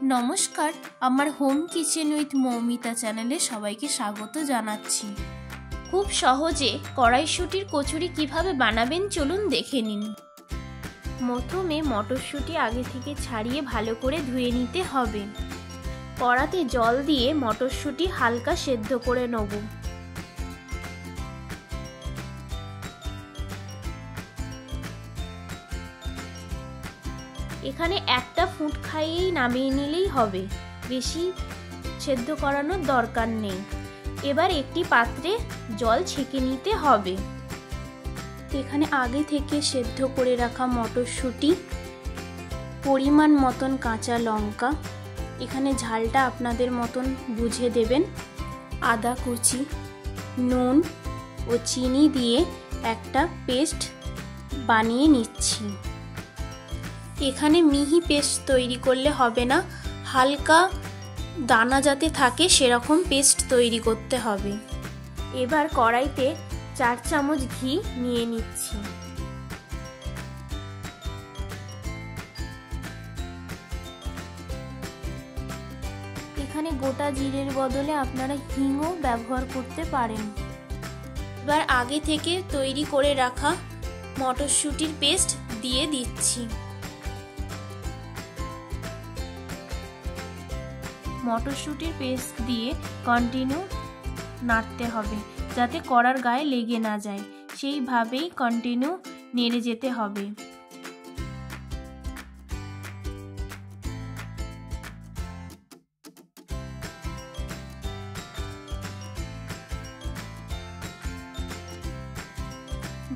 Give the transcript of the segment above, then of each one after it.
নমস্কার, আমার home kitchen with Moumita চ্যানেলে সবাইকে স্বাগত জানাচ্ছি। খুব সহজে কড়াইশুঁটির কচুরি কিভাবে বানাবেন চলুন দেখে নিন। প্রথমে মটরশুঁটি আগে থেকে ছাড়িয়ে ভালো করে ধুয়ে নিতে হবে। কড়াতে জল দিয়ে মটরশুঁটি হালকা সেদ্ধ করে নেব। এখানে একটা ফুট খাইয়েই নামিয়ে নিলেই হবে, বেশি সেদ্ধ করানোর দরকার নেই। এবার একটি পাত্রে জল ছেঁকে নিতে হবে। এখানে আগে থেকে সেদ্ধ করে রাখা মটরশুঁটি, পরিমাণ মতন কাঁচা লঙ্কা, এখানে ঝালটা আপনাদের মতন বুঝে দেবেন, আদা কুচি, নুন ও চিনি দিয়ে একটা পেস্ট বানিয়ে নিচ্ছি। এখানে মিহি পেস্ট তৈরি করলে হবে না, হালকা দানা যাতে থাকে সেরকম পেস্ট তৈরি করতে হবে। এবার কড়াইতে 4 চামচ ঘি নিয়ে নিচ্ছি। এখানে গোটা জিরের বদলে আপনারা হিংও ব্যবহার করতে পারেন। এবার আগে থেকে তৈরি করে রাখা মটরশুঁটির পেস্ট দিয়ে দিচ্ছি। মটরশুঁটির পেস্ট দিয়ে কন্টিনিউ নাড়তে হবে যাতে কড়ার গায়ে লেগে না যায়, সেইভাবেই কন্টিনিউ নেড়ে যেতে হবে।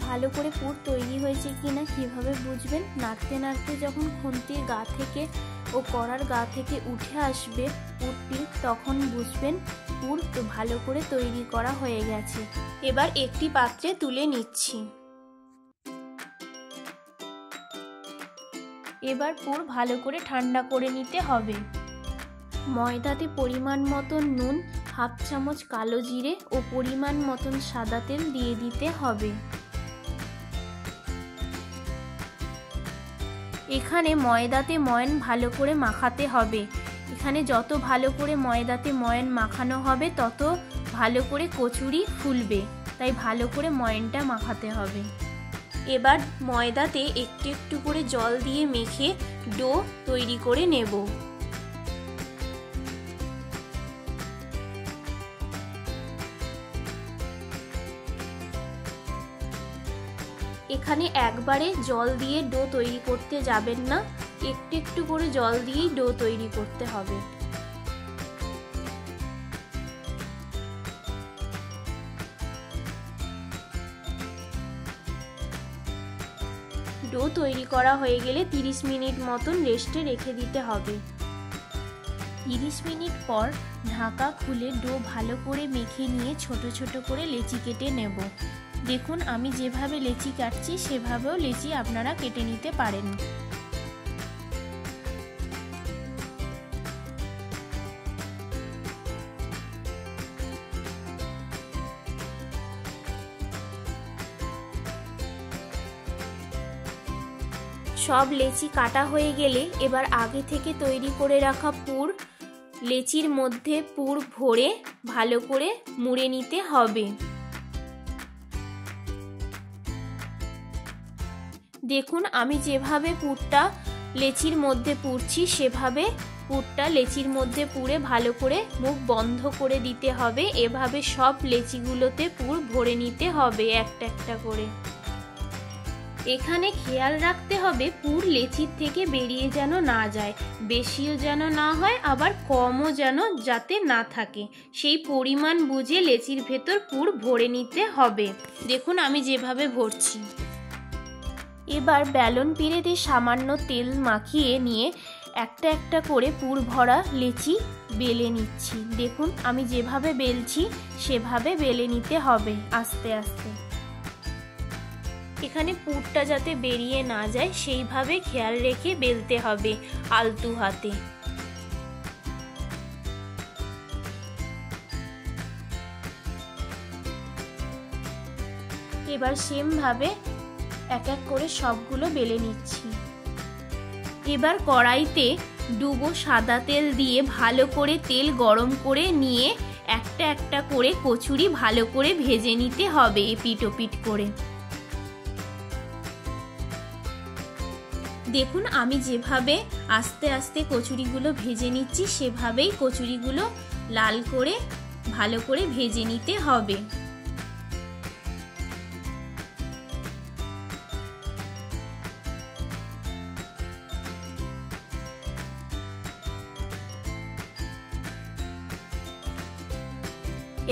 ভালো করে পুর তৈরি হয়েছে কিনা কিভাবে বুঝবেন? নাড়তে নাড়তে যখন খুন্তির গা থেকে ও কড়ার গা থেকে উঠে আসবে পুরটি, তখন বুঝবেন পুর ভালো করে তৈরি করা হয়ে গেছে। এবার একটি পাত্রে তুলে নিচ্ছি। এবার পুর ভালো করে ঠান্ডা করে নিতে হবে। ময়দাতে পরিমাণ মতন নুন, হাফ চামচ কালো জিরে ও পরিমাণ মতন সাদা তেল দিয়ে দিতে হবে। এখানে ময়দাতে ময়ান ভালো করে মাখাতে হবে। এখানে যত ভালো করে ময়দাতে ময়ান মাখানো হবে তত ভালো করে কচুরি ফুলবে, তাই ভালো করে ময়ানটা মাখাতে হবে। এবার ময়দাতে একটু একটু করে জল দিয়ে মেখে ডো তৈরি করে নেব। এখানে একবারে জল দিয়ে ডো তৈরি করতে যাবেন না, একটু একটু করে জল দিয়েই ডো তৈরি করতে হবে। ডো তৈরি করা হয়ে গেলে 30 মিনিট মতন রেস্টে রেখে দিতে হবে। 30 মিনিট পর ঢাকা খুলে ডো ভালো করে মেখে নিয়ে ছোট ছোট করে লেচি কেটে নেব। দেখুন আমি যেভাবে লেচি কাটছি সেভাবেও লেচি আপনারা কেটে নিতে পারেন। সব লেচি কাটা হয়ে গেলে এবার আগে থেকে তৈরি করে রাখা পুর লেচির মধ্যে পুর ভরে ভালো করে মুড়ে নিতে হবে। দেখুন আমি যেভাবে পুরটা লেচির মধ্যে পুরছি সেভাবে পুরটা লেচির মধ্যে পুরে ভালো করে মুখ বন্ধ করে দিতে হবে। এভাবে সব লেচিগুলোতে পুর ভরে নিতে হবে একটা একটা করে। এখানে খেয়াল রাখতে হবে পুর লেচির থেকে বেরিয়ে যেন না যায়, বেশিও যেন না হয় আবার কমও যেন যাতে না থাকে, সেই পরিমাণ বুঝে লেচির ভেতর পুর ভরে নিতে হবে। দেখুন আমি যেভাবে ভরছি। এবার বেলন পিঁড়েতে সামান্য তেল মাখিয়ে নিয়ে একটা একটা করে পুর ভরা লেচি বেলে নিচ্ছি। দেখুন আমি যেভাবে বেলছি সেভাবে বেলে নিতে হবে আস্তে আস্তে। এখানে পুরটা যাতে বেরিয়ে না যায় সেইভাবে খেয়াল রেখে বেলতে হবে আলতু হাতে। এবার সেম ভাবে এক এক করে সবগুলো বেলে নিচ্ছি। এবার কড়াইতে ডুবো সাদা তেল দিয়ে ভালো করে তেল গরম করে নিয়ে একটা একটা করে কচুরি ভালো করে ভেজে নিতে হবে এপিট ওপিট করে। দেখুন আমি যেভাবে আস্তে আস্তে কচুরিগুলো ভেজে নিচ্ছি সেভাবেই কচুরিগুলো লাল করে ভালো করে ভেজে নিতে হবে।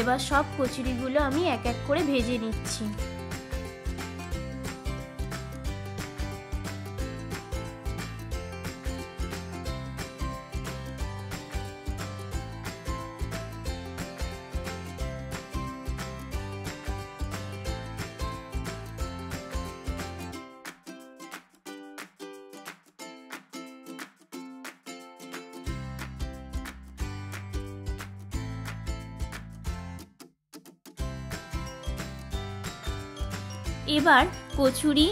এবার সব কচুরিগুলো আমি এক এক করে ভেজে নিচ্ছি। এবার কচুরি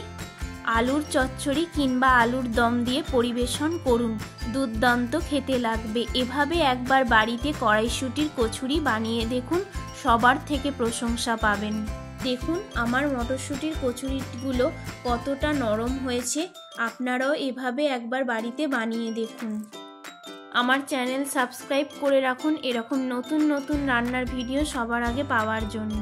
আলুর চচ্চড়ি কিংবা আলুর দম দিয়ে পরিবেশন করুন, দুর্দান্ত খেতে লাগবে। এভাবে একবার বাড়িতে কড়াইশুঁটির কচুরি বানিয়ে দেখুন, সবার থেকে প্রশংসা পাবেন। দেখুন আমার মটরশুঁটির কচুরিগুলো কতটা নরম হয়েছে, আপনারাও এভাবে একবার বাড়িতে বানিয়ে দেখুন। আমার চ্যানেল সাবস্ক্রাইব করে রাখুন এরকম নতুন নতুন রান্নার ভিডিও সবার আগে পাওয়ার জন্য।